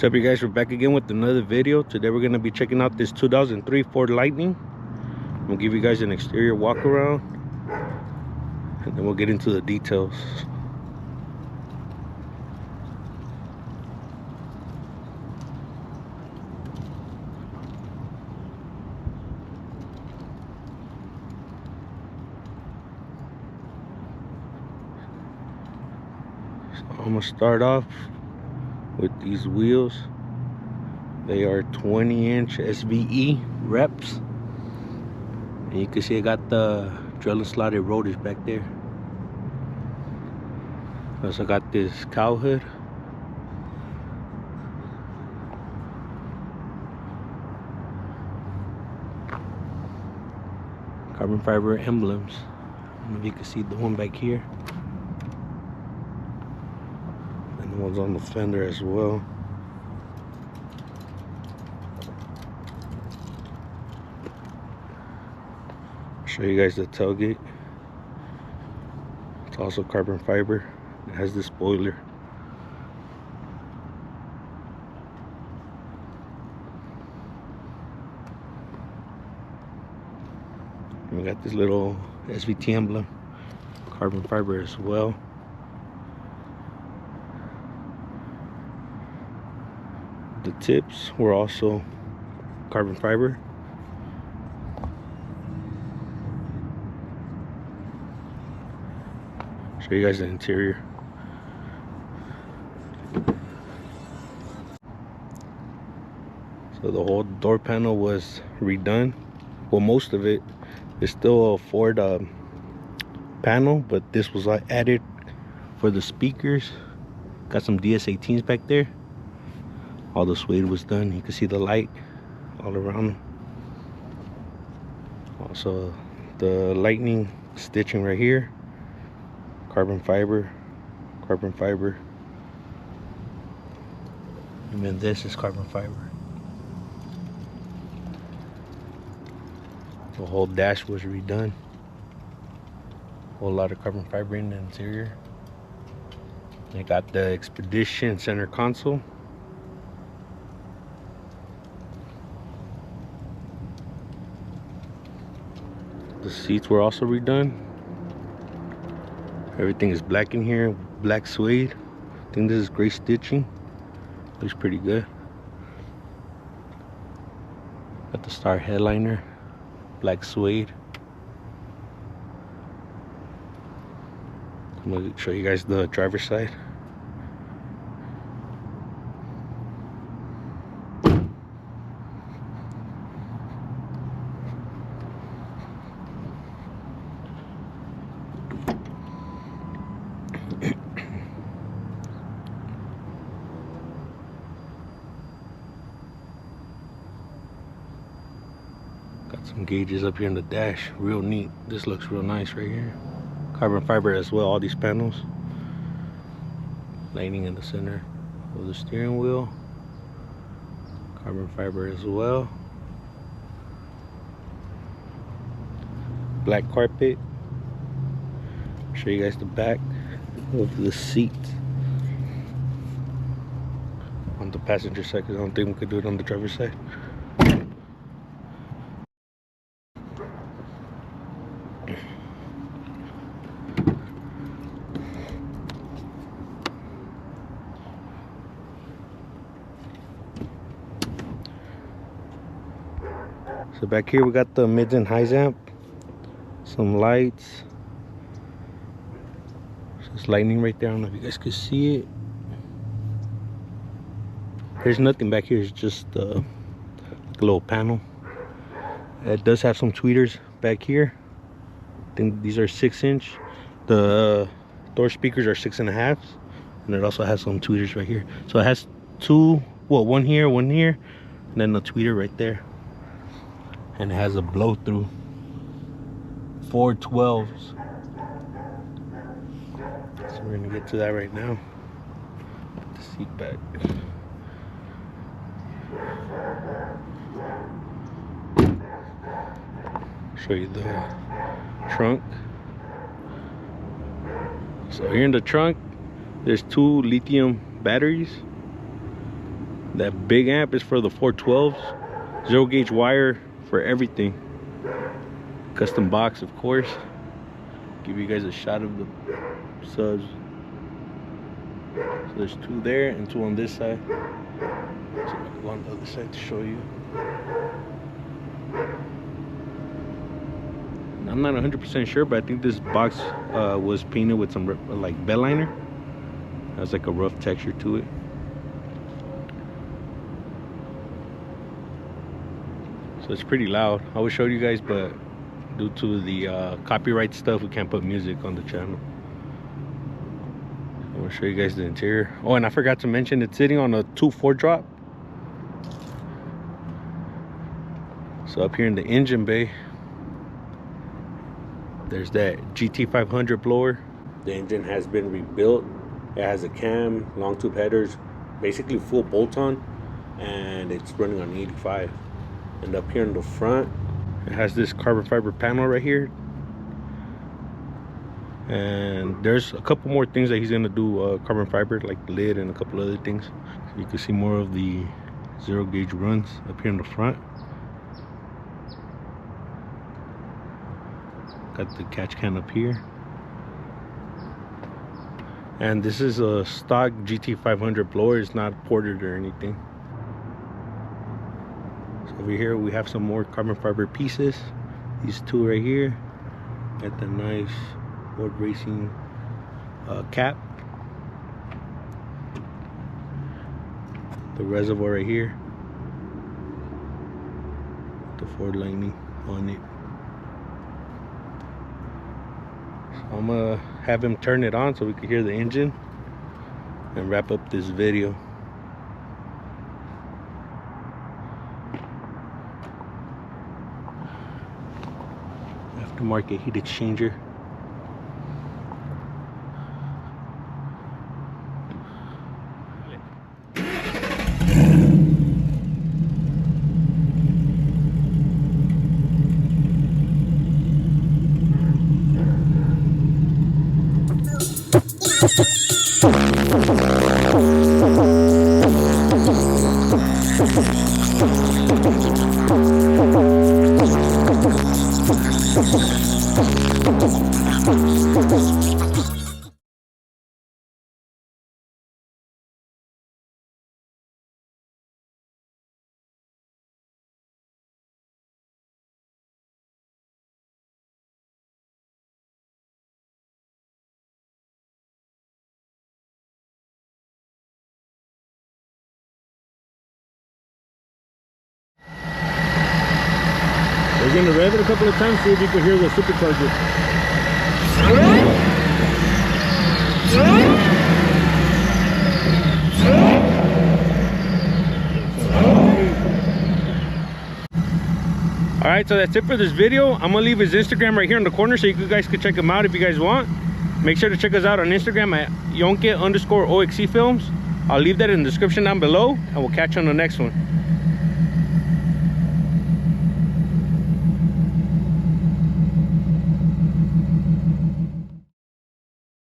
What's up, you guys? We're back again with another video. Today we're going to be checking out this 2003 Ford Lightning. I'm going to give you guys an exterior walk around and then we'll get into the details. So I'm going to start off with these wheels. They are 20-inch SVT reps, and you can see I got the drill and slotted rotors back there. Also got this cow hood. Carbon fiber emblems. I don't know if you can see the one back here, and the ones on the fender as well. Show you guys the tailgate. It's also carbon fiber. It has this spoiler. And we got this little SVT emblem, carbon fiber as well. The tips were also carbon fiber. Show you guys the interior. So the whole door panel was redone. Well, most of it is still a Ford panel, but this was added for the speakers. Got some DS18s back there. All the suede was done. You can see the light all around them. Also the lightning stitching right here. Carbon fiber, carbon fiber, and then this is carbon fiber. The whole dash was redone. A whole lot of carbon fiber in the interior. They got the Expedition center console. The seats were also redone. Everything is black in here, black suede. I think this is gray stitching. Looks pretty good. Got the star headliner, black suede. I'm gonna show you guys the driver's side. Got some gauges up here in the dash, real neat. This looks real nice right here. Carbon fiber as well, all these panels. Lighting in the center of the steering wheel. Carbon fiber as well. Black carpet. Show you guys the back of the seat. On the passenger side, because I don't think we could do it on the driver's side. So back here we got the mids and highs amp, some lights. There's lightning right there. I don't know if you guys can see it. There's nothing back here. It's just a little panel. It does have some tweeters back here. I think these are 6-inch. The door speakers are 6.5, and it also has some tweeters right here. So it has two, well, one here, and then a tweeter right there. And it has a blow through. 4 12s. So we're gonna get to that right now. Put the seat back. Show you the trunk. So here in the trunk, there's 2 lithium batteries. That big amp is for the 412s. 0 gauge wire for everything. Custom box, of course. Give you guys a shot of the subs. So there's 2 there and 2 on this side. So I'll go on the other side to show you. I'm not 100% sure, but I think this box was painted with some like bed liner. Has like a rough texture to it. So it's pretty loud. I will show you guys, but due to the copyright stuff, we can't put music on the channel. I'm gonna show you guys the interior. Oh, and I forgot to mention, it's sitting on a 2.4 drop. So up here in the engine bay, there's that GT500 blower. The engine has been rebuilt. It has a cam, long tube headers, basically full bolt-on, and it's running on 85. And up here in the front, it has this carbon fiber panel right here. And there's a couple more things that he's gonna do carbon fiber, like the lid and a couple other things. So you can see more of the 0 gauge runs up here in the front. Got the catch can up here. And this is a stock GT500 blower. It's not ported or anything. So over here we have some more carbon fiber pieces. These 2 right here. Got the nice Ford Racing cap. The reservoir right here. The Ford lining on it. So I'm gonna have him turn it on so we can hear the engine and wrap up this video. Aftermarket heat exchanger. We're gonna rev it a couple of times, see if you can hear the supercharger. Alright, so that's it for this video. I'm gonna leave his Instagram right here in the corner so you guys can check him out if you guys want. Make sure to check us out on Instagram at Yonke_OXC Films. I'll leave that in the description down below, and we'll catch you on the next one.